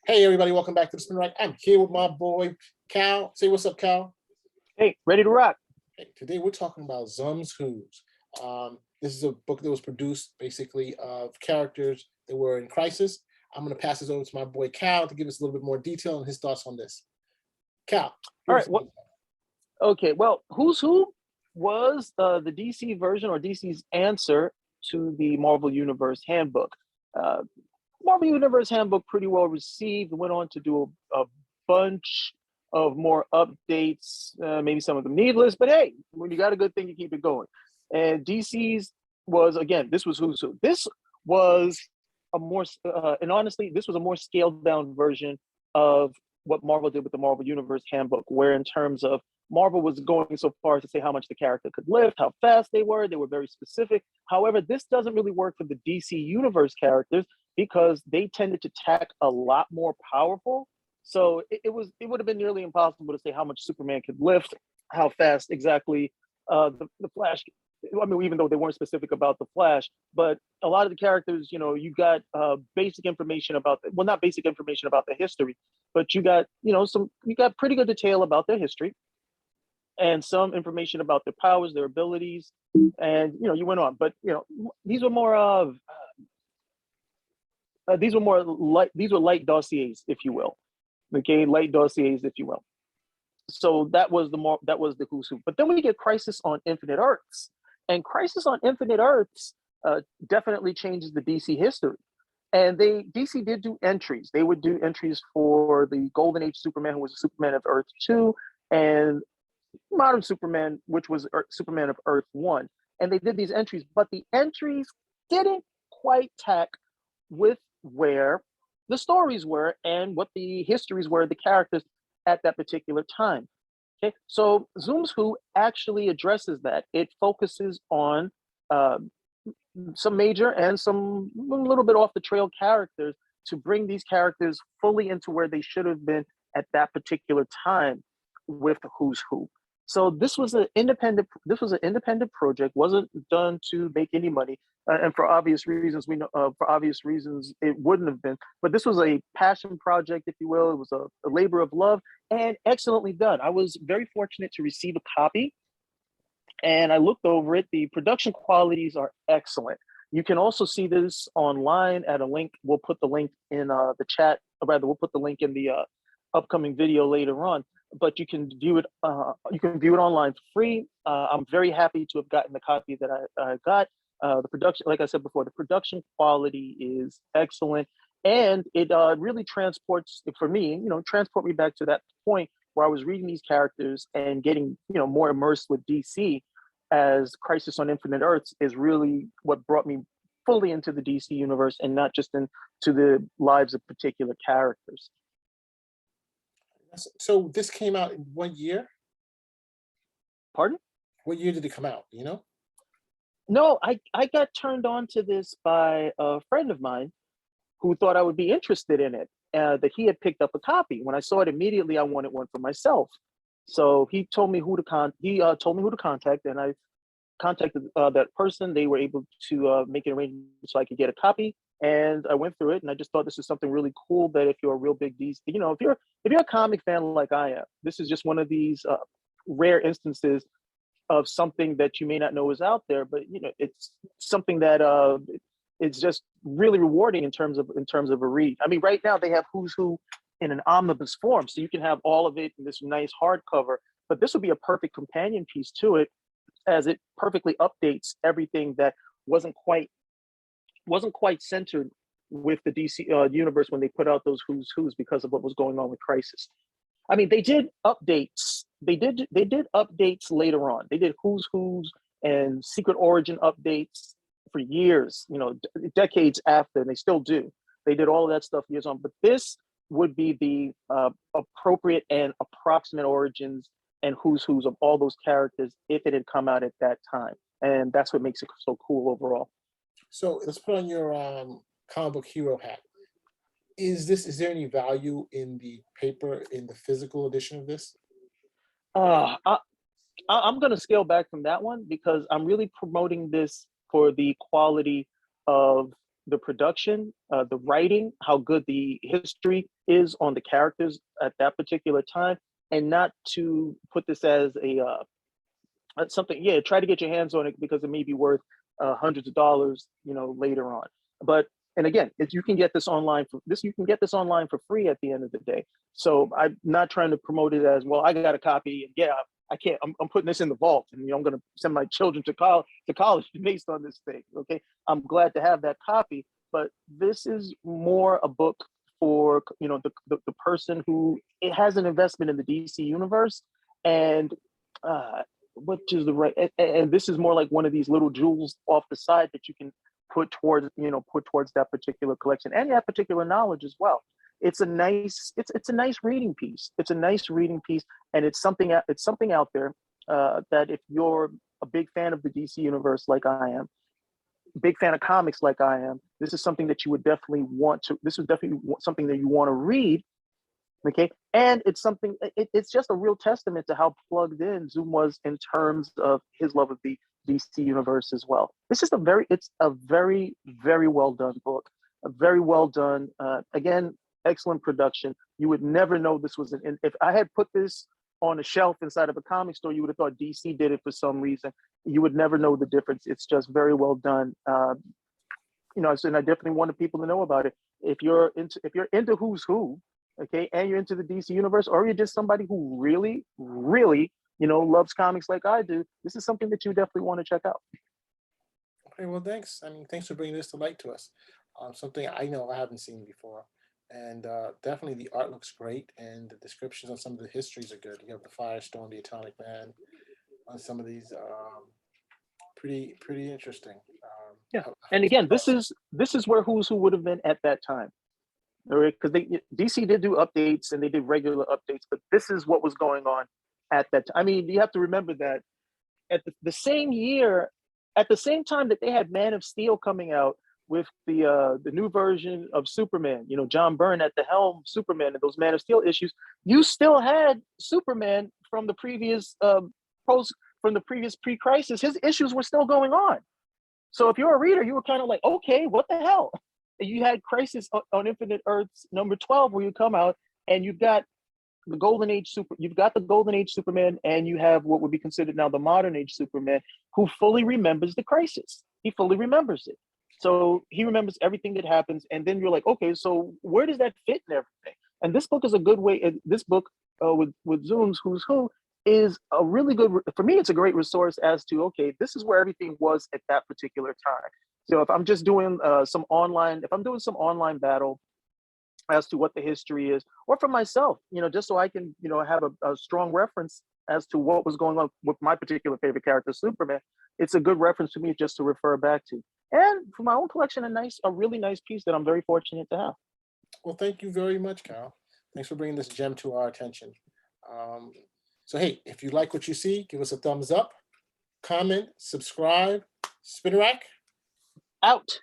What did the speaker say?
Hey everybody, welcome back to the Spin Rack. I'm here with my boy Cal. Say what's up, Cal. Hey, ready to rock. Hey, today we're talking about Zum's Who's. This is a book that was produced basically of characters that were in crisis. I'm going to pass this over to my boy Cal to give us a little bit more detail and his thoughts on this. Cal, All give right. us Well, okay. Well, Who's Who was the DC version or DC's answer to the Marvel Universe Handbook. Uh, Marvel Universe Handbook pretty well received. Went on to do a bunch of more updates, maybe some of them needless, but hey, when you got a good thing, you keep it going. And DC's was again, this was Who's Who. This was a more, and honestly, this was a more scaled down version of what Marvel did with the Marvel Universe Handbook, where in terms of Marvel was going so far as to say how much the character could lift, how fast they were very specific. However, this doesn't really work for the DC Universe characters because they tended to tack a lot more powerful. So it would have been nearly impossible to say how much Superman could lift, how fast exactly the Flash. I mean, even though they weren't specific about the Flash, but a lot of the characters, you got basic information about well, not basic information about the history, but you got you got pretty good detail about their history and some information about their powers, their abilities, and you went on. But these were more of these were light dossiers, if you will. Okay, light dossiers, if you will. So that was the Who's Who. But then we get Crisis on Infinite Earths, and Crisis on Infinite Earths definitely changes the DC history. And DC did do entries. They would do entries for the Golden Age Superman, who was a Superman of Earth 2, and Modern Superman, which was Superman of Earth 1. And they did these entries, but the entries didn't quite tack with where the stories were and what the histories were, the characters at that particular time. Okay, so Zoom's Who actually addresses that. It focuses on some major and some a little bit off the trail characters to bring these characters fully into where they should have been at that particular time with Who's Who. So this was an independent project, wasn't done to make any money, and for obvious reasons for obvious reasons it wouldn't have been. But this was a passion project, if you will. It was a labor of love and excellently done. I was very fortunate to receive a copy, and I looked over it. The production qualities are excellent. You can also see this online at a link. We'll put the link in the chat, or rather, we'll put the link in the upcoming video later on. But you can view it. You can view it online for free. I'm very happy to have gotten the copy that I got. The production, like I said before, the production quality is excellent, and it really transports for me. Transport me back to that point where I was reading these characters and getting more immersed with DC, as Crisis on Infinite Earths is really what brought me fully into the DC universe and not just into the lives of particular characters. So this came out in what year? Pardon? What year did it come out? No, I got turned on to this by a friend of mine who thought I would be interested in it. That he had picked up a copy. When I saw it immediately, I wanted one for myself. So he told me who to told me who to contact, and I contacted that person. They were able to make an arrangement so I could get a copy, and I went through it. And I just thought this is something really cool. That if you're a real big DC, if you're a comic fan like I am, this is just one of these rare instances of something that you may not know is out there, but it's something that it's just really rewarding in terms of a read. I mean, right now they have Who's Who in an omnibus form, so you can have all of it in this nice hardcover. But this would be a perfect companion piece to it, as it perfectly updates everything that wasn't quite centered with the DC universe when they put out those Who's Who's because of what was going on with Crisis. I mean, they did updates. They did updates later on. They did Who's Who's and Secret Origin updates for years, decades after, and they still do. They did all of that stuff years on. But this would be the appropriate and approximate origins and Who's Who's of all those characters if it had come out at that time. And that's what makes it so cool overall. So let's put on your comic book hero hat. Is there any value in the paper, in the physical edition of this? I'm going to scale back from that one because I'm really promoting this for the quality of the production, the writing, how good the history is on the characters at that particular time, and not to put this as a something. Yeah, try to get your hands on it because it may be worth hundreds of dollars, later on. But and again, if you can get this online for this, you can get this online for free at the end of the day. So I'm not trying to promote it as, well, I got a copy, and yeah, I can't. I'm putting this in the vault, and I'm going to send my children to college based on this thing. Okay, I'm glad to have that copy, but this is more a book for the person who it has an investment in the DC universe, and which is the right. And this is more like one of these little jewels off the side that you can put towards that particular collection and that particular knowledge as well. It's a nice reading piece. It's a nice reading piece, and it's something out there that if you're a big fan of the DC universe like I am, big fan of comics like I am, this is something that you would definitely want to. This is definitely something that you want to read. Okay, and it's something. It's just a real testament to how plugged in Zoom was in terms of his love of the DC universe as well. It's a very, very well done book. A very well done. Again, excellent production. You would never know this was if I had put this on a shelf inside of a comic store, you would have thought DC did it for some reason. You would never know the difference. It's just very well done. And I definitely wanted people to know about it. If you're into Who's Who, okay, and you're into the DC universe, or you're just somebody who really, really, loves comics like I do, this is something that you definitely want to check out. Okay, well, thanks. I mean, thanks for bringing this to light to us. Something I know I haven't seen before, and definitely the art looks great, and the descriptions on some of the histories are good. You have the Firestorm, the Atomic Man, on some of these, pretty interesting. Yeah, and again, this is where Who's Who would have been at that time. Because DC did do updates and they did regular updates, but this is what was going on at that time. I mean, you have to remember that at the same year, at the same time that they had Man of Steel coming out with the new version of Superman, John Byrne at the helm, Superman, and those Man of Steel issues, you still had Superman from the previous pre-crisis. His issues were still going on. So if you're a reader, you were kind of like, okay, what the hell? You had Crisis on Infinite Earths number 12, where you come out and you've got the Golden Age Superman, and you have what would be considered now the modern age Superman, who fully remembers the crisis. He fully remembers it. So he remembers everything that happens. And then you're like, okay, so where does that fit and everything? And this book is a good way. This book with Zoom's Who's Who is a really good, for me, it's a great resource as to, okay, this is where everything was at that particular time. So if I'm just doing some online battle as to what the history is, or for myself, just so I can, have a strong reference as to what was going on with my particular favorite character, Superman, it's a good reference to me just to refer back to. And for my own collection, a really nice piece that I'm very fortunate to have. Well, thank you very much, Kyle. Thanks for bringing this gem to our attention. So, hey, if you like what you see, give us a thumbs up, comment, subscribe. Spinner Rack Out.